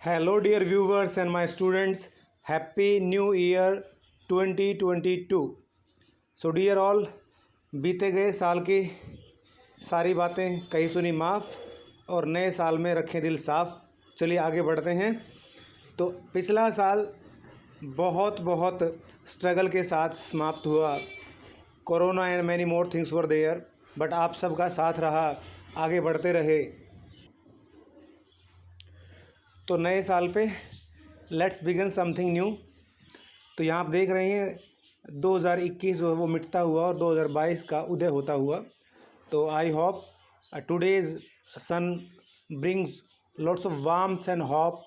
Hello, dear viewers and my students. Happy New Year 2022. So, dear all, बीते गए साल की सारी बातें कही सुनी माफ़ और नए साल में रखें दिल साफ़। चलिए आगे बढ़ते हैं। तो पिछला साल बहुत बहुत स्ट्रगल के साथ समाप्त हुआ। Corona and many more things were there, but आप सबका साथ रहा, आगे बढ़ते रहे। तो नए साल पे लेट्स बिगिन समथिंग न्यू। तो यहाँ आप देख रहे हैं 2021 जो है वो मिटता हुआ और 2022 का उदय होता हुआ। तो I hope today's sun brings lots of warmth and hope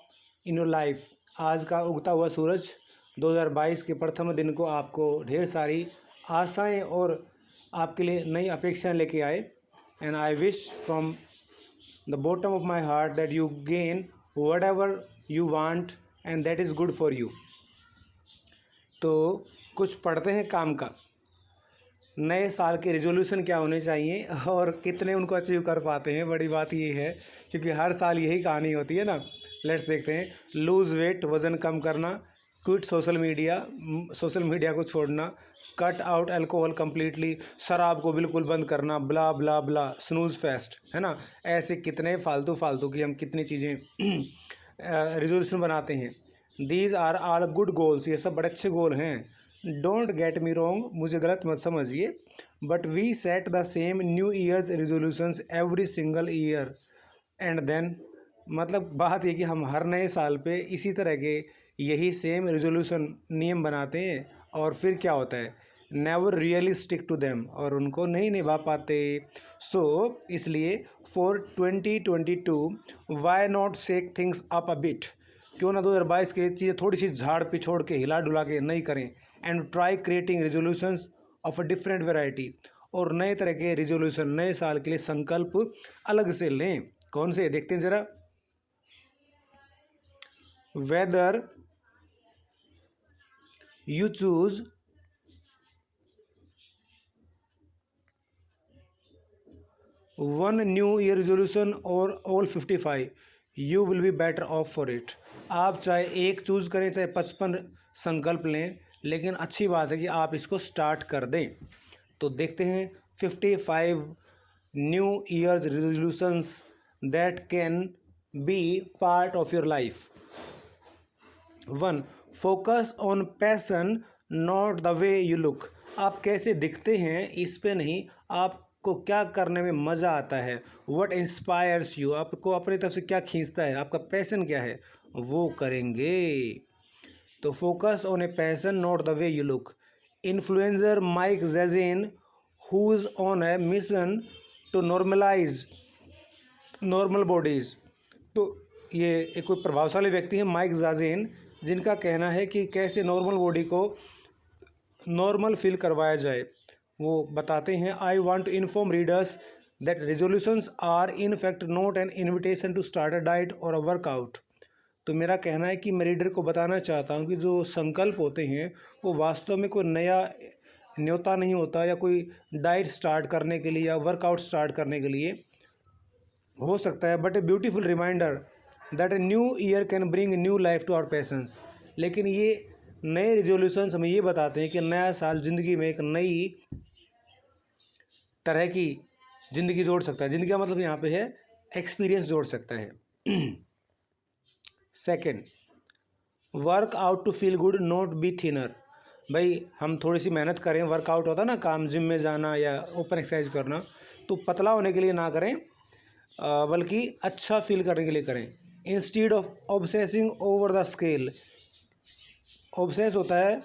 in your life. आज का उगता हुआ सूरज 2022 के प्रथम दिन को आपको ढेर सारी आशाएं और आपके लिए नई अपेक्षाएं लेके आए। And I wish from the bottom of my heart that you gain whatever you want and that is good for you। तो कुछ पढ़ते हैं काम का। नए साल के रेजोल्यूशन क्या होने चाहिए और कितने उनको अचीव कर पाते हैं, बड़ी बात ये है क्योंकि हर साल यही कहानी होती है ना। लेट्स देखते हैं। लूज़ वेट, वज़न कम करना, क्विट सोशल मीडिया को छोड़ना, कट आउट अल्कोहल कम्प्लीटली, शराब को बिल्कुल बंद करना, ब्ला ब्ला ब्ला, स्नूज फेस्ट, है ना। ऐसे कितने फालतू की हम कितनी चीज़ें रेजोल्यूशन बनाते हैं। These are all good goals, ये सब बड़े अच्छे गोल हैं। डोंट गेट मी रॉन्ग, मुझे गलत मत समझिए, but we set the same new year's resolutions every single year and then, मतलब बात ये कि हम हर नए साल पे इसी तरह के यही सेम रेजोल्यूशन नियम बनाते हैं और फिर क्या होता है, never really stick to them, और उनको नहीं निभा पाते। सो इसलिए for 2022 why not shake things up a bit, क्यों ना 2022 की चीज़ें थोड़ी सी झाड़ पिछोड़ के हिला डुला के नहीं करें। And try creating resolutions of a different variety, और नए तरह के रेजोल्यूशन नए साल के लिए संकल्प अलग से लें। कौन से देखते हैं ज़रा। Whether you choose one new year resolution or all 55, you will be better off for it। आप चाहे एक चूज़ करें चाहे 55 संकल्प लें, लेकिन अच्छी बात है कि आप इसको स्टार्ट कर दें। तो देखते हैं 55 new year's resolutions that can be part of your life. 1. Focus on passion not the way you look. आप कैसे दिखते हैं इस पे नहीं, आपको क्या करने में मज़ा आता है। व्हाट इंस्पायर्स यू, आपको अपनी तरफ से क्या खींचता है, आपका पैसन क्या है, वो करेंगे। तो focus on a passion not the way you look. Influencer Mike Zezen who is on a mission to normalise normal bodies. तो ये एक कोई प्रभावशाली व्यक्ति है माइक ज़ेज़ेन, जिनका कहना है कि कैसे नॉर्मल बॉडी को नॉर्मल फील करवाया जाए। वो बताते हैं, I want to inform readers that resolutions are in fact not an invitation to start a diet or a workout. तो मेरा कहना है कि मैं रीडर को बताना चाहता हूँ कि जो संकल्प होते हैं वो वास्तव में कोई नया न्योता नहीं होता, या कोई डाइट स्टार्ट करने के लिए या वर्कआउट स्टार्ट करने के लिए हो सकता है, but a beautiful reminder that a new year can bring new life to our passions. लेकिन ये नए रेजोल्यूशंस हमें ये बताते हैं कि नया साल ज़िंदगी में एक नई तरह की ज़िंदगी जोड़ सकता है। ज़िंदगी का मतलब यहाँ पे है एक्सपीरियंस जोड़ सकता है। Second, work out to feel good not be thinner. भाई हम थोड़ी सी मेहनत करें, वर्कआउट होता है ना, काम जिम में जाना या ओपन एक्सरसाइज करना, तो पतला होने के लिए ना करें, बल्कि अच्छा फील करने के लिए करें। Instead of obsessing over the scale. Obsess होता है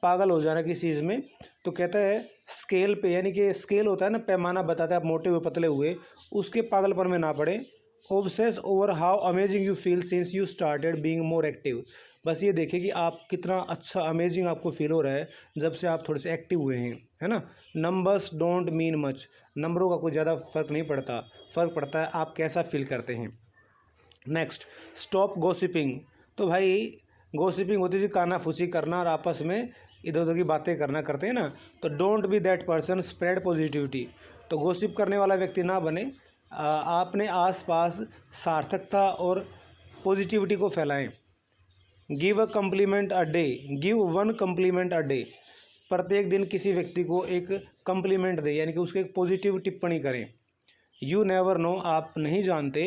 पागल हो जाना किसी चीज़ में, तो कहता है स्केल पे, यानी कि स्केल होता है ना, पैमाना बताता है आप मोटे हुए पतले हुए, उसके पागलपन में ना पड़े। Obsess over how amazing you feel since you started being more active. बस ये देखें कि आप कितना अच्छा अमेजिंग आपको फील हो रहा है जब से आप थोड़े से एक्टिव हुए हैं, है ना। नंबर्स डोंट मीन मच, नंबरों का कोई ज़्यादा फ़र्क नहीं पड़ता, फ़र्क पड़ता है आप कैसा फील करते हैं। Next, stop gossiping. तो भाई गॉसिपिंग होती है कानाफूसी करना और आपस में इधर उधर की बातें करते हैं ना। तो don't be that person, spread positivity. तो गॉसिप करने वाला व्यक्ति ना बने। आपने आसपास सार्थकता और पॉजिटिविटी को फैलाएं। Give a complement a day, give one complement a day, प्रत्येक दिन किसी व्यक्ति को एक कम्प्लीमेंट दे, यानी कि उसके एक पॉजिटिव टिप्पणी करें। यू नेवर नो, आप नहीं जानते,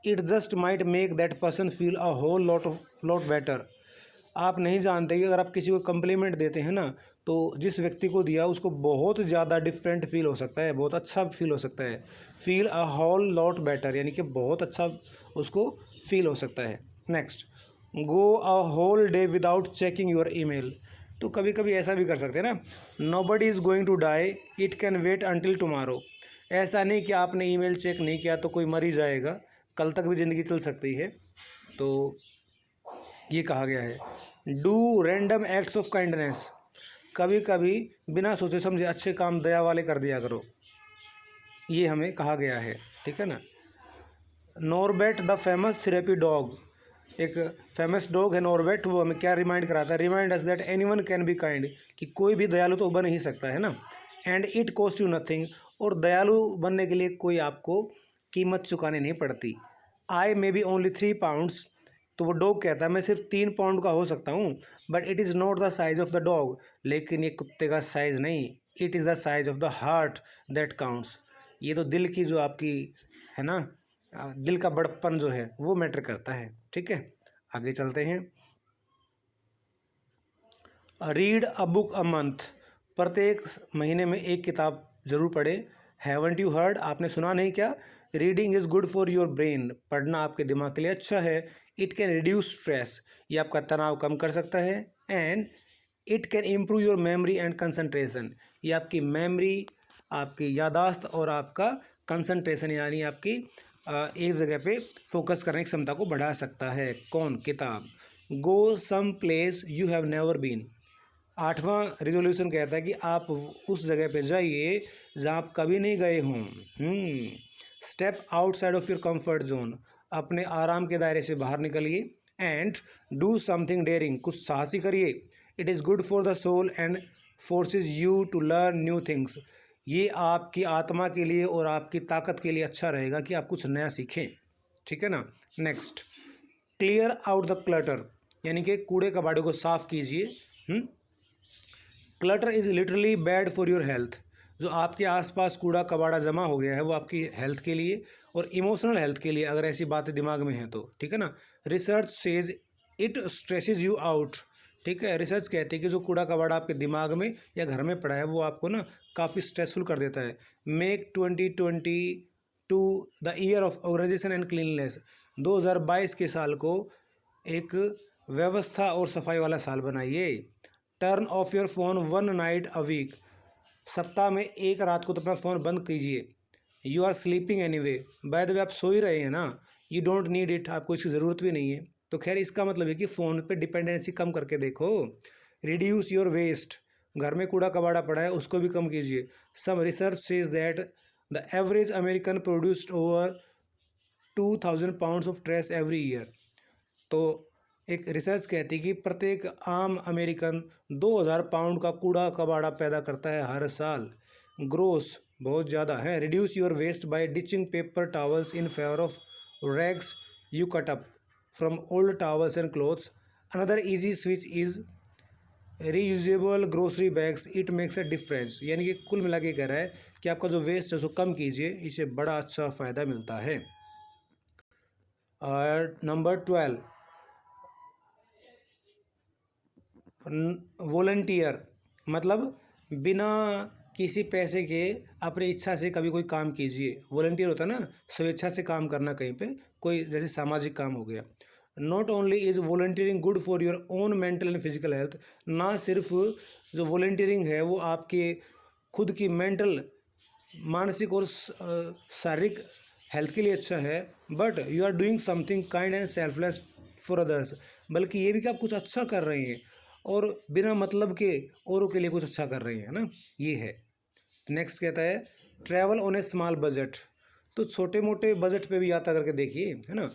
it just might make that person feel a whole lot better. आप नहीं जानते कि अगर आप किसी को कम्प्लीमेंट देते हैं ना, तो जिस व्यक्ति को दिया उसको बहुत ज़्यादा डिफरेंट फील हो सकता है, बहुत अच्छा फील हो सकता है। Feel a whole lot better, यानी कि बहुत अच्छा उसको फील हो सकता है। Next, go a whole day without checking your email. तो कभी कभी ऐसा भी कर सकते हैं ना, nobody is going to die, it can wait until tomorrow. ऐसा नहीं कि आपने ईमेल चेक नहीं किया तो कोई मर ही जाएगा, कल तक भी ज़िंदगी चल सकती है। तो ये कहा गया है। Do random acts of kindness, कभी कभी बिना सोचे समझे अच्छे काम दया वाले कर दिया करो, ये हमें कहा गया है, ठीक है ना। नॉर्बेट द फेमस थेरेपी डॉग, एक फेमस डॉग है नॉर्बेट, वो हमें क्या रिमाइंड कराता है, remind us that anyone can be kind, कि कोई भी दयालु तो बन ही सकता है ना। And it cost you nothing, और दयालु बनने के लिए कोई आपको कीमत चुकानी नहीं पड़ती। आई मे बी ओनली 3 पाउंड्स, तो वो डॉग कहता है मैं सिर्फ 3 पाउंड का हो सकता हूँ, but it is not the size of the dog, लेकिन ये कुत्ते का साइज़ नहीं, it is the size of the heart that counts. ये तो दिल की जो आपकी है ना, दिल का बड़प्पन जो है वो मैटर करता है, ठीक है। आगे चलते हैं। Read a book a month, प्रत्येक महीने में एक किताब जरूर पढ़ें। हैवंट यू हर्ड, आपने सुना नहीं क्या, reading is good for your brain, पढ़ना आपके दिमाग के लिए अच्छा है। इट कैन रिड्यूस स्ट्रेस, ये आपका तनाव कम कर सकता है। And it can improve your memory and concentration, ये आपकी मेमोरी, आपकी यादाश्त और आपका कंसंट्रेशन, यानी आपकी एक जगह पे फोकस करने की क्षमता को बढ़ा सकता है। कौन, किताब। Go some place you have never been, 8वां रिजोल्यूशन कहता है कि आप उस जगह पे जाइए जहाँ आप कभी नहीं गए हों। Step outside of your comfort zone, अपने आराम के दायरे से बाहर निकलिए। एंड डू समथिंग डेयरिंग, कुछ साहसी करिए। It is good for the soul and forces you to learn new things, ये आपकी आत्मा के लिए और आपकी ताकत के लिए अच्छा रहेगा कि आप कुछ नया सीखें, ठीक है ना। Next, clear out the clutter, यानी कि कूड़े कबाड़े को साफ कीजिए। Clutter is literally bad for your health, जो आपके आसपास कूड़ा कबाड़ा जमा हो गया है वो आपकी हेल्थ के लिए और इमोशनल हेल्थ के लिए, अगर ऐसी बातें दिमाग में हैं तो, ठीक है ना। Research says it stresses you out, ठीक है। रिसर्च कहती है कि जो कूड़ा कबाड़ा आपके दिमाग में या घर में पड़ा है वो आपको ना काफ़ी स्ट्रेसफुल कर देता है। Make 2022 the year of organisation and cleanness, 2022 के साल को एक व्यवस्था और सफाई वाला साल बनाइए। Turn off your phone 1 night a week, सप्ताह में एक रात को तो अपना फ़ोन बंद कीजिए। You are sleeping anyway, by the way आप सो ही रहे हैं ना, यू डोंट नीड इट, आपको इसकी ज़रूरत भी नहीं है। तो खैर इसका मतलब है कि फ़ोन पे डिपेंडेंसी कम करके देखो। रिड्यूस योर वेस्ट, घर में कूड़ा कबाड़ा पड़ा है उसको भी कम कीजिए। Some research says that the average American produced over 2000 pounds of trash every year, तो एक रिसर्च कहती है कि प्रत्येक आम अमेरिकन 2000 पाउंड का कूड़ा कबाड़ा पैदा करता है हर साल। ग्रोस बहुत ज़्यादा है। Reduce your waste by ditching paper towels in favour of rags you cut up from old towels and clothes. Another easy switch is reusable grocery bags, it makes a difference, यानी कि कुल मिला के कह रहा है कि आपका जो वेस्ट है उसको कम कीजिए, इससे बड़ा अच्छा फ़ायदा मिलता है। और नंबर 12, वॉलंटियर, मतलब बिना किसी पैसे के अपनी इच्छा से कभी कोई काम कीजिए। वॉलंटियर होता है ना, स्वेच्छा से काम करना कहीं पे, कोई जैसे सामाजिक काम हो गया। Not only is volunteering good for your own mental and physical health, ना सिर्फ जो वॉलंटियरिंग है वो आपके खुद की मेंटल, मानसिक और शारीरिक हेल्थ के लिए अच्छा है, but you are doing something kind and selfless for others, बल्कि ये भी कि आप कुछ अच्छा कर रहे हैं और बिना मतलब के औरों के लिए कुछ अच्छा कर रहे हैं ना, ये है। नेक्स्ट कहता है travel on A small budget, तो छोटे मोटे बजट पे भी यात्रा करके देखिए, है ना।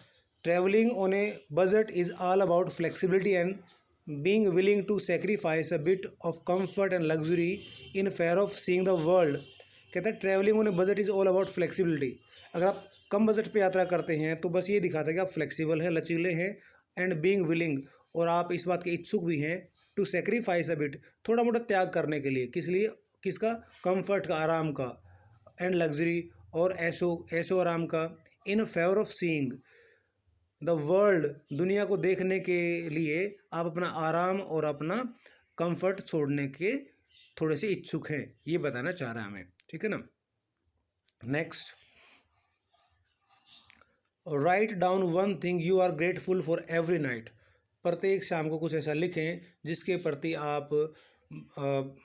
Travelling on a budget is all about flexibility and being willing to sacrifice a bit of comfort and luxury in favour of seeing the world. कहता है travelling on a budget is all about flexibility, अगर आप कम budget पे यात्रा करते हैं तो बस ये दिखाता है कि आप फ्लेक्सिबल हैं, लचीले हैं, एंड बीइंग विलिंग, और आप इस बात के इच्छुक भी हैं टू सेक्रीफाइस अ बिट, थोड़ा मोटा त्याग करने के लिए, किस लिए, किसका, कंफर्ट का, आराम का, एंड लग्जरी और ऐशो ऐशो आराम का, इन favour of seeing the world, दुनिया को देखने के लिए आप अपना आराम और अपना कंफर्ट छोड़ने के थोड़े से इच्छुक हैं, ये बताना चाह रहा है हमें, ठीक है ना। Next, write down one thing you are grateful for every night, प्रत्येक शाम को कुछ ऐसा लिखें जिसके प्रति आप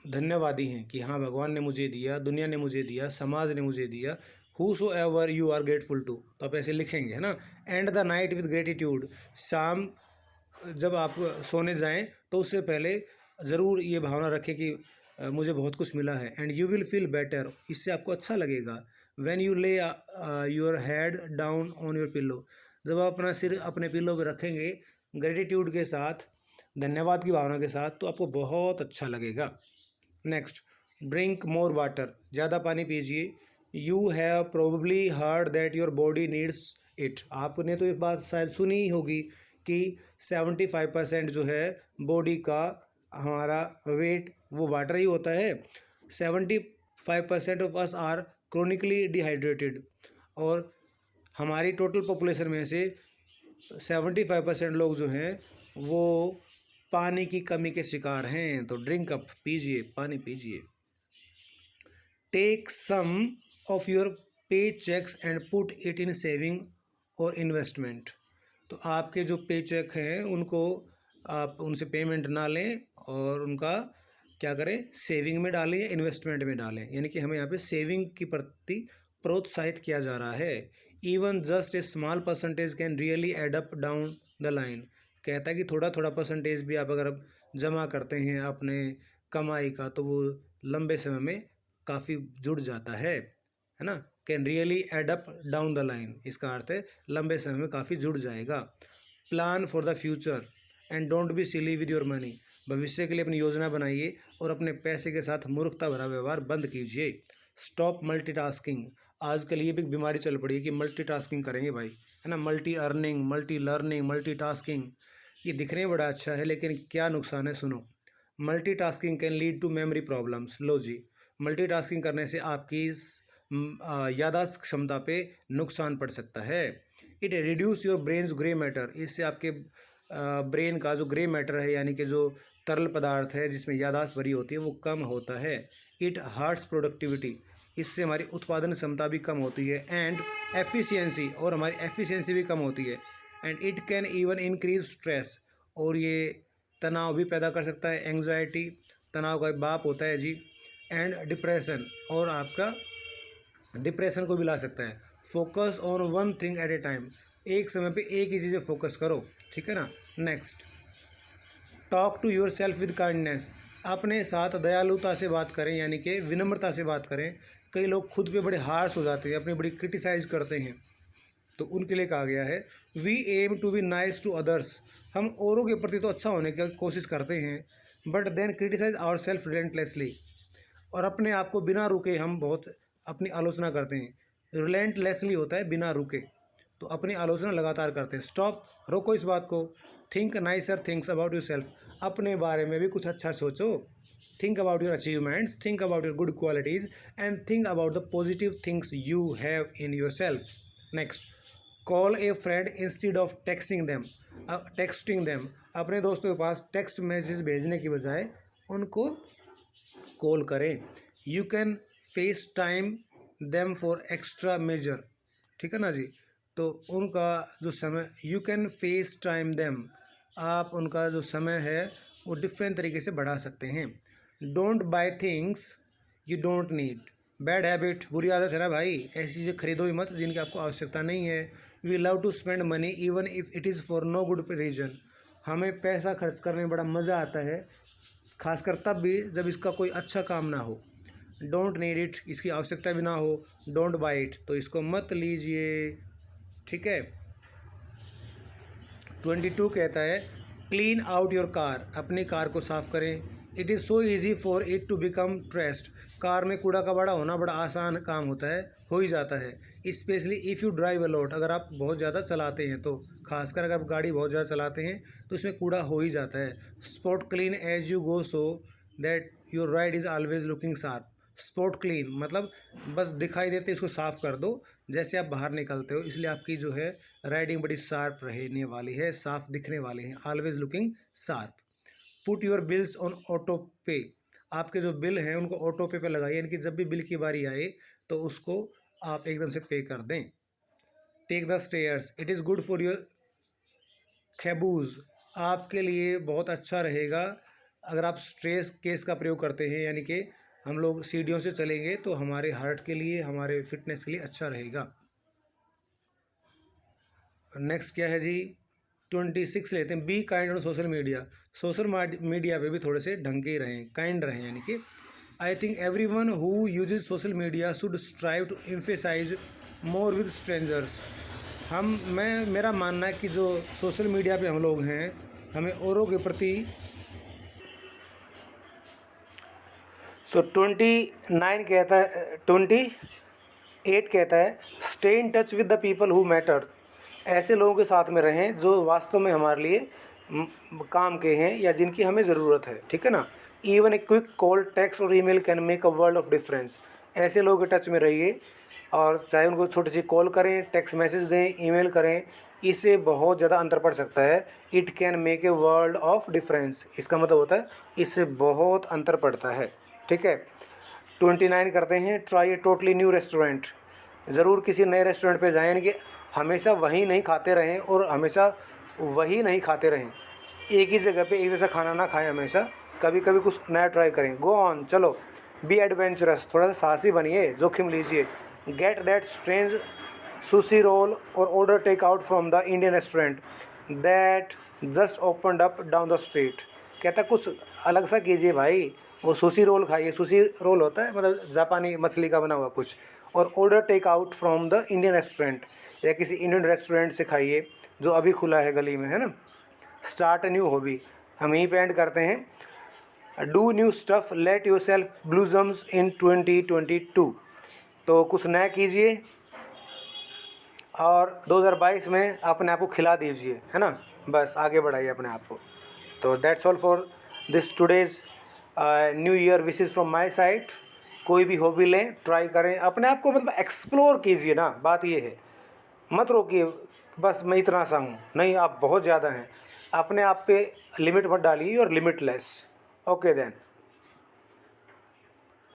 धन्यवादी हैं कि हाँ भगवान ने मुझे दिया, दुनिया ने मुझे दिया, समाज ने मुझे दिया, whoever you are grateful to, तो आप ऐसे लिखेंगे, है ना। End the night with gratitude, शाम जब आप सोने जाएं तो उससे पहले ज़रूर ये भावना रखें कि मुझे बहुत कुछ मिला है, and you will feel better, इससे आपको अच्छा लगेगा। व्हेन यू ले your head down on your pillow, जब आप अपना सिर अपने पिल्लो पे रखेंगे ग्रेटिट्यूड के साथ, धन्यवाद की भावना के साथ, तो आपको बहुत अच्छा लगेगा। नेक्स्ट, ड्रिंक मोर वाटर, ज़्यादा पानी पीजिए। You have probably heard that your body needs it, आपने तो ये बात शायद सुनी ही होगी कि 75% जो है बॉडी का हमारा वेट वो वाटर ही होता है। 75% of us are chronically dehydrated, और हमारी टोटल पॉपुलेशन में से 75% लोग जो हैं वो पानी की कमी के शिकार हैं। तो ड्रिंक अप, पीजिए, पानी पीजिए। Take some of your pay cheques and put it in saving और इन्वेस्टमेंट, तो आपके जो पे चेक हैं उनको आप उनसे पेमेंट ना लें और उनका क्या करें, सेविंग में डालें या इन्वेस्टमेंट में डालें, यानी कि हमें यहाँ पे सेविंग की प्रति प्रोत्साहित किया जा रहा है। Even just a small percentage can really add up down the line, कहता है कि थोड़ा थोड़ा परसेंटेज भी आप अगर जमा करते हैं अपने कमाई का तो वो लंबे समय में काफ़ी जुड़ जाता है ना। Can really add up down the line, इसका अर्थ है लंबे समय में काफ़ी जुड़ जाएगा। Plan for the future and don't be silly with your money, भविष्य के लिए अपनी योजना बनाइए और अपने पैसे के साथ मूर्खता भरा व्यवहार बंद कीजिए। स्टॉप मल्टीटास्किंग, आजकल ये भी एक बीमारी चल पड़ी है कि मल्टीटास्किंग करेंगे भाई, है ना, multi earning, multi learning, multitasking, ये दिखने में बड़ा अच्छा है लेकिन क्या नुकसान है सुनो। Multitasking can lead to memory problems, लो जी, मल्टीटास्किंग करने से आपकी यादाश्त क्षमता पे नुकसान पड़ सकता है। It reduce your brains grey matter, इससे आपके ब्रेन का जो ग्रे मैटर है यानी कि जो तरल पदार्थ है जिसमें यादाश्त भरी होती है वो कम होता है। इट हार्ट्स प्रोडक्टिविटी, इससे हमारी उत्पादन क्षमता भी कम होती है। एंड एफिशिएंसी, और हमारी एफिशिएंसी भी कम होती है। And it can even increase stress, और ये तनाव भी पैदा कर सकता है, एंग्जाइटी, तनाव का बाप होता है जी। एंड डिप्रेशन, और आपका डिप्रेशन को भी ला सकता है। Focus on one thing at A time, एक समय पे एक ही चीज़ें फोकस करो, ठीक है ना। Next, talk to yourself with kindness, अपने साथ दयालुता से बात करें यानी कि विनम्रता से बात करें। कई लोग खुद पे बड़े हार्श हो जाते हैं, अपनी बड़ी क्रिटिसाइज करते हैं, तो उनके लिए कहा गया है we aim to be nice to others, हम औरों के प्रति तो अच्छा होने की कोशिश करते हैं, but then criticise ourselves relentlessly, और अपने आप को बिना रुके हम बहुत अपनी आलोचना करते हैं। रिलेंटलेसली होता है बिना रुके, तो अपनी आलोचना लगातार करते हैं। स्टॉप, रोको इस बात को। Think nicer things about your self, अपने बारे में भी कुछ अच्छा सोचो। Think about your achievements, think about your good qualities and think about the positive things you have in your self. Next, call A friend instead of texting them, अपने दोस्तों के पास टेक्स्ट मैसेज भेजने की बजाय उनको कॉल करें। You can FaceTime them for extra measure, ठीक है ना जी। तो उनका जो समय, you can FaceTime them, आप उनका जो समय है वो डिफरेंट तरीके से बढ़ा सकते हैं। Don't buy things you don't need, bad habit, बुरी आदत है ना भाई, ऐसी चीज़ें खरीदो ही मत जिनकी आपको आवश्यकता नहीं है। We love to spend money even if it is for no good reason, हमें पैसा खर्च करने में बड़ा मज़ा आता है, खासकर तब भी जब इसका कोई अच्छा काम ना हो। डोंट नीड इट, इसकी आवश्यकता भी ना हो। डोंट बाय इट, तो इसको मत लीजिए, ठीक है। 22 कहता है क्लीन आउट योर कार, अपनी कार को साफ़ करें। It is so easy for it to become trashed. Car में कूड़ा कबाड़ा होना बड़ा आसान काम होता है, हो ही जाता है। Especially if you drive a lot, अगर आप बहुत ज़्यादा चलाते हैं तो, खासकर अगर आप गाड़ी बहुत ज़्यादा चलाते हैं तो इसमें कूड़ा हो ही जाता है। Spot clean as you go so that your ride is always looking sharp. Spot clean मतलब बस दिखाई देते इसको साफ़ कर दो जैसे आप बाहर निकलते हो, इसलिए आपकी जो है राइडिंग बड़ी शार्प रहने वाली है, साफ़ दिखने वाले हैं। Always looking sharp. Put your bills on auto पे। आपके जो बिल हैं उनको ऑटो पे लगाइए, यानी कि जब भी बिल की बारी आए तो उसको आप एकदम से पे कर दें। Take the stairs, it is good for your खैबूज। आपके लिए बहुत अच्छा रहेगा अगर आप स्ट्रेस केस का प्रयोग करते हैं, यानी कि हम लोग सीढ़ियों से चलेंगे तो हमारे हार्ट के लिए, हमारे फिटनेस के लिए अच्छा रहेगा। नेक्स्ट क्या है जी, 26 लेते हैं। Be kind on social media. Social media पे भी थोड़े से ढंग के ही रहें, काइंड रहें, यानी कि I think everyone who uses social media should strive to emphasise more with strangers. मेरा मानना है कि जो सोशल मीडिया पे हम लोग हैं, हमें औरों के प्रति 29 कहता है, 28 कहता है, stay in touch with the people who matter. ऐसे लोगों के साथ में रहें जो वास्तव में हमारे लिए काम के हैं या जिनकी हमें ज़रूरत है, ठीक है ना। Even a quick call, text or email can make a world of difference. ऐसे लोगों के टच में रहिए, और चाहे उनको छोटी सी कॉल करें, टेक्स्ट मैसेज दें, ईमेल करें, इससे बहुत ज़्यादा अंतर पड़ सकता है। It can make a world of difference, इसका मतलब होता है इससे बहुत अंतर पड़ता है, ठीक है। 29 करते हैं। Try a totally new restaurant. ज़रूर किसी नए रेस्टोरेंट पे जाएं, यानी कि हमेशा वही नहीं खाते रहें और हमेशा वही नहीं खाते रहें, एक ही जगह पे एक जैसा खाना ना खाएं हमेशा, कभी कभी कुछ नया ट्राई करें। गो ऑन, चलो। बी एडवेंचरस, थोड़ा सा साहसी बनिए, जोखिम लीजिए। Get that strange sushi roll or order take out from the Indian restaurant that just opened up down the street. कहता कुछ अलग सा कीजिए भाई, वो सुशी रोल खाइए। सुशी रोल होता है मतलब जापानी मछली का बना हुआ कुछ, और order take out from the Indian restaurant, या किसी इंडियन रेस्टोरेंट से खाइए जो अभी खुला है गली में, है ना। स्टार्ट अ न्यू हॉबी, हम यहीं पे एंड करते हैं। Do new stuff, let yourself blossom in 2022। तो कुछ नया कीजिए और 2022 में अपने आप को खिला दीजिए, है ना, बस आगे बढ़ाइए अपने आप को। तो that's all for this today's new year wishes from my side. कोई भी हॉबी लें, ट्राई करें, अपने आप को मतलब एक्सप्लोर कीजिए ना, बात ये है। मत रोकिए बस मैं इतना सा हूँ, नहीं आप बहुत ज़्यादा हैं। अपने आप पे लिमिट मत डालिए और लिमिटलेस। Okay then.